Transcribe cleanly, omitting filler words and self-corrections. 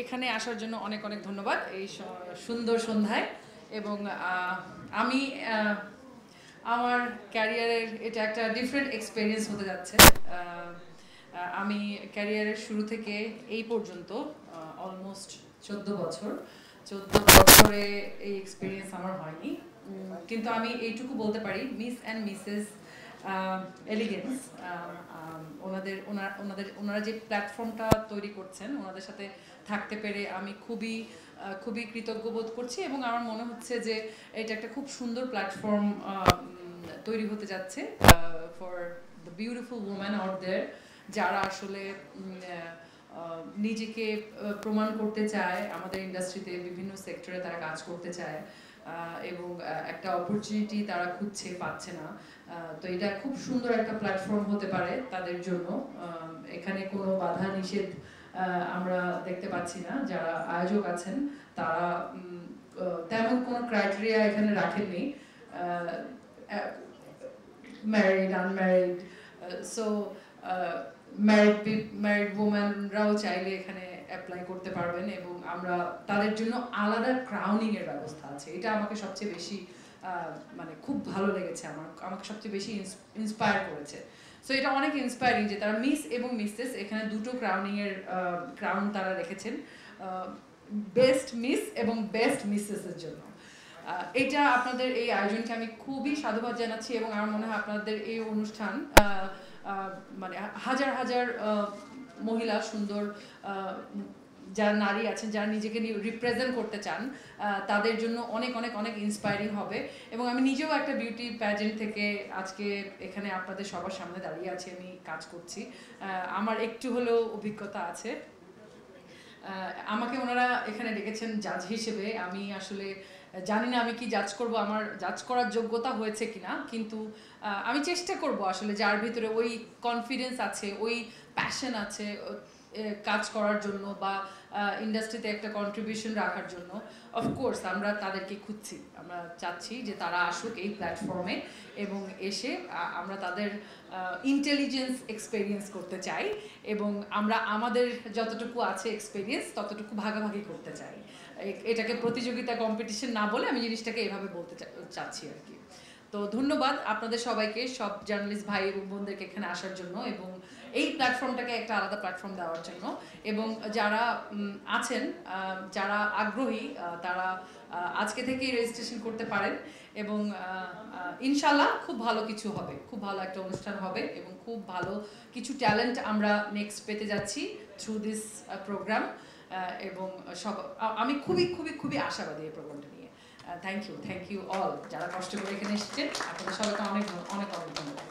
এখানে আসার জন্য অনেক অনেক ধন্যবাদ এই সুন্দর সন্ধ্যায়। এবং আমি আমার ক্যারিয়ারের এটা একটা ডিফারেন্ট এক্সপেরিয়েন্স হতে যাচ্ছে। আমি ক্যারিয়ারের শুরু থেকে এই পর্যন্ত অলমোস্ট 14 বছরে এই এক্সপিরিয়েন্স আমার হয়নি, কিন্তু আমি এইটুকু বলতে পারি মিস অ্যান্ড মিসেস এলিগেন্স ওনারা যে প্ল্যাটফর্মটা তৈরি করছেন, ওনাদের সাথে থাকতে পেরে আমি খুবই কৃতজ্ঞ বোধ করছি। এবং আমার মনে হচ্ছে যে এটা একটা খুব সুন্দর প্ল্যাটফর্ম তৈরি হতে যাচ্ছে for the beautiful woman out there, যারা আসলে নিজেকে প্রমাণ করতে চায় আমাদের ইন্ডাস্ট্রিতে, বিভিন্ন সেক্টরে তারা কাজ করতে চায় এবং একটা অপরচুনিটি তারা খুঁজছে, পাচ্ছে না। তো এটা খুব সুন্দর একটা প্ল্যাটফর্ম হতে পারে তাদের জন্য। এখানে কোনো বাধা নিষেধ আমরা দেখতে পাচ্ছি না। যারা আয়োজক আছেন তারা তেমন কোনো ক্রাইটেরিয়া এখানে রাখেননি, ম্যারিড, আনম্যারিড, সো ম্যারিড ওম্যানরাও চাইলে এখানে অ্যাপ্লাই করতে পারবেন। এবং আমরা তাদের জন্য আলাদা ক্রাউনিং এর ব্যবস্থা আছে। এটা আমাকে সবচেয়ে বেশি মানে খুব ভালো লেগেছে, আমাকে সবচেয়ে বেশি ইন্সপায়ার করেছে। সো এটা অনেক ইন্সপায়ারিং যে তারা মিস এবং মিসেস এখানে দুটো ক্রাউন তারা রেখেছেন, বেস্ট মিস এবং বেস্ট মিসেসের জন্য। এটা আপনাদের এই আয়োজনকে আমি খুবই সাধুবাদ জানাচ্ছি। এবং আমার মনে হয় আপনাদের এই অনুষ্ঠান মানে হাজার হাজার মহিলা, সুন্দর যারা নারী আছেন, যারা নিজেকে রিপ্রেজেন্ট করতে চান, তাদের জন্য অনেক অনেক অনেক ইন্সপায়ারিং হবে। এবং আমি নিজেও একটা বিউটি প্যাজেন্ট থেকে আজকে এখানে আপনাদের সবার সামনে দাঁড়িয়ে আছি, আমি কাজ করছি, আমার একটু হলেও অভিজ্ঞতা আছে। আমাকে ওনারা এখানে ডেকেছেন জাজ হিসেবে। আমি আসলে জানি না আমি কি জাজ করব, আমার জাজ করার যোগ্যতা হয়েছে কিনা, কিন্তু আমি চেষ্টা করব আসলে যার ভিতরে ওই কনফিডেন্স আছে, ওই প্যাশন আছে কাজ করার জন্য বা ইন্ডাস্ট্রিতে একটা কন্ট্রিবিউশন রাখার জন্য। অফকোর্স আমরা তাদেরকে খুঁজছি, আমরা চাচ্ছি যে তারা আসুক এই প্ল্যাটফর্মে এবং এসে আমরা তাদের ইন্টেলিজেন্স এক্সপেরিয়েন্স করতে চাই এবং আমরা আমাদের যতটুকু আছে এক্সপেরিয়েন্স ততটুকু ভাগাভাগি করতে চাই। এটাকে প্রতিযোগিতা, কম্পিটিশন না বলে আমি জিনিসটাকে এভাবে বলতে চাচ্ছি আর কি। তো ধন্যবাদ আপনাদের সবাইকে, সব জার্নালিস্ট ভাই এবং বোনদেরকে এখানে আসার জন্য এবং এই প্ল্যাটফর্মটাকে একটা আলাদা প্ল্যাটফর্ম দেওয়ার জন্য। এবং যারা আছেন, যারা আগ্রহী, তারা আজকে থেকেই রেজিস্ট্রেশন করতে পারেন এবং ইনশাল্লাহ খুব ভালো কিছু হবে, খুব ভালো একটা অনুষ্ঠান হবে এবং খুব ভালো কিছু ট্যালেন্ট আমরা নেক্সট পেতে যাচ্ছি থ্রু দিস প্রোগ্রাম। এবং আমি খুবই আশাবাদী এই প্রোগ্রামটা নিয়ে। থ্যাংক ইউ অল যারা কষ্ট করে এখানে এসেছেন, আপনাদের সবাইকে অনেক অনেক অনেক ধন্যবাদ।